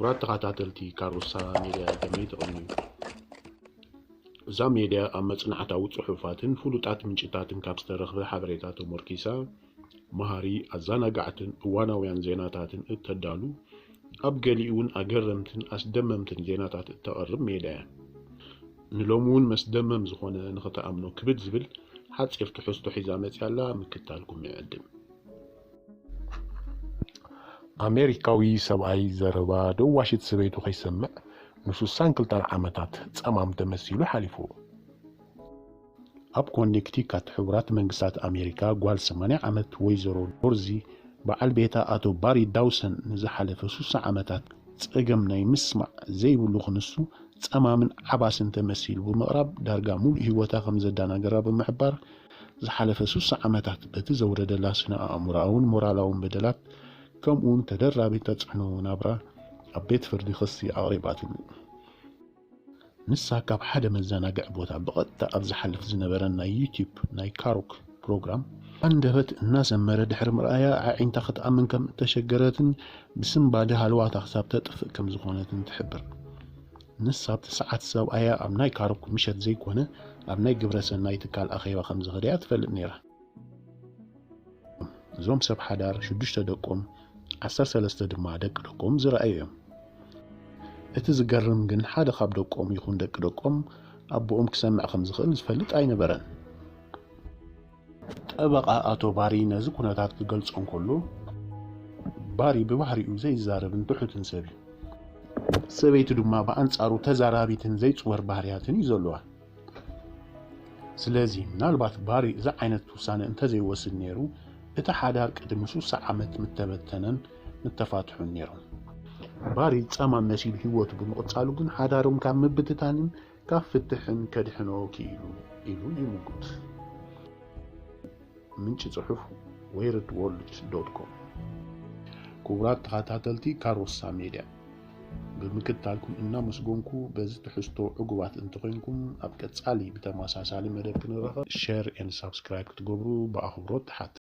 ክቡራት ተኸታተልቲ ካሮሳ ሚድያ ከመይ ትቕንዩ እዛ ሚድያ ኣብ መጽናዕታዊ ጽሑፋትን ፍሉጣት ምንጭታትን ካብ ዝተረኽበ ሓበሬታት ተመርኪሳ መሃሪ ኣዘናጋዕትን እዋናውያን ዜናታትን እተዳሉ ኣብ ገሊኡን ኣገረምትን ኣስደመምትን ዜናታት እተቐርብ ሚድያ ንሎሚ እውን መስደመም ዝኾነ ንኽተኣምኖ ክብድ ዝብል ሓፂር ትሕዝቶ ሒዛ መፅያላ ምክታልኩም ይዕድም። ኣሜሪካዊ ሰብኣይ ዘረባ ደዋሽት ሰበይቱ ከይሰምዕ ን62 ዓመታት ጸማም ተመሲሉ ሓሊፉ። ኣብ ኮኔክቲካት ሕቡራት መንግስታት ኣሜሪካ ጓል 80 ዓመት ወይዘሮ ዶርዚ በዓል ቤታ ኣቶ ባሪ ዳውሰን ንዝሓለፈ 60 ዓመታት ጸገም ናይ ምስማዕ ዘይብሉ ክንሱ ጸማምን ዓባስን ተመሲሉ ብምቕራብ ዳርጋ ሙሉእ ህይወታ ከም ዘዳናገራ ብምሕባር ዝሓለፈ 60 ዓመታት በቲ ዘውረደላ ስነ ኣእምሮኣውን ሞራላውን በደላት ከምኡውን ተደራቢ ተጽዕኖ ናብራ ኣብ ቤት ፍርዲ ክሲ ኣቕሪባትሉ። ንሳ ካብ ሓደ መዘናግዒ ቦታ ብቐጥታ ኣብ ዝሓልፍ ዝነበረ ናይ ዩቲዩብ ናይ ካሮክ ፕሮግራም አንደበት እናሰመረ ድሕሪ ምርኣያ ዓይንታ ክትኣምን ከም እተሸገረትን ብስምባዲ ሃልዋታ ክሳብ ተጥፍእ ከም ዝኾነትን ትሕብር። ንሳ ኣብቲ ሰዓት ሰብኣያ ኣብ ናይ ካሮክ ምሸት ዘይኮነ ኣብ ናይ ግብረ ሰናይ ትካል ኣኼባ ከም ዝኸደያ ትፈልጥ ነይራ። እዞም ሰብ ሓዳር 6 ደቆም 13 ድማ ደቂ ደቆም ዝረኣዩ እዮም። እቲ ዝገርም ግን ሓደ ካብ ደቆም ይኹን ደቂ ደቆም ኣቦኦም ክሰምዕ ከም ዝኽእል ዝፈልጥ ኣይነበረን። ጠበቓ ኣቶ ባሪ ነዚ ኩነታት ክገልጾ እንከሎ ባሪ ብባህሪኡ ዘይዛረብን ትሑትን ሰብ እዩ። ሰበይቲ ድማ ብኣንጻሩ ተዛራቢትን ዘይፅወር ባህርያትን እዩ ዘለዋ። ስለዚ ምናልባት ባሪ እዚ ዓይነት ውሳነ እንተዘይወስድ ነይሩ እቲ ሓዳር ቅድሚ 60 ዓመት ምተበተነን ምተፋትሑን ነይሮም። ባሪ ጸማም መሲሉ ህይወቱ ብምቕጻሉ ግን ሓዳሮም ካብ ምብትታንን ካብ ፍትሕን ከድሕኖ ክኢሉ ኢሉ ይምጉት። ምንጭ ጽሑፍ weirdworld.com። ክቡራት ተኸታተልቲ ካሮሳ ሚድያ ብምክታልኩም እናመስጎንኩ በዚ ትሕዝቶ ዕጉባት እንተኮይንኩም ኣብ ቀጻሊ ብተመሳሳሊ መደብ ክንረኸብ ሼር ኤንድ ሳብስክራይብ ክትገብሩ ብኣኽብሮት ትሓትት።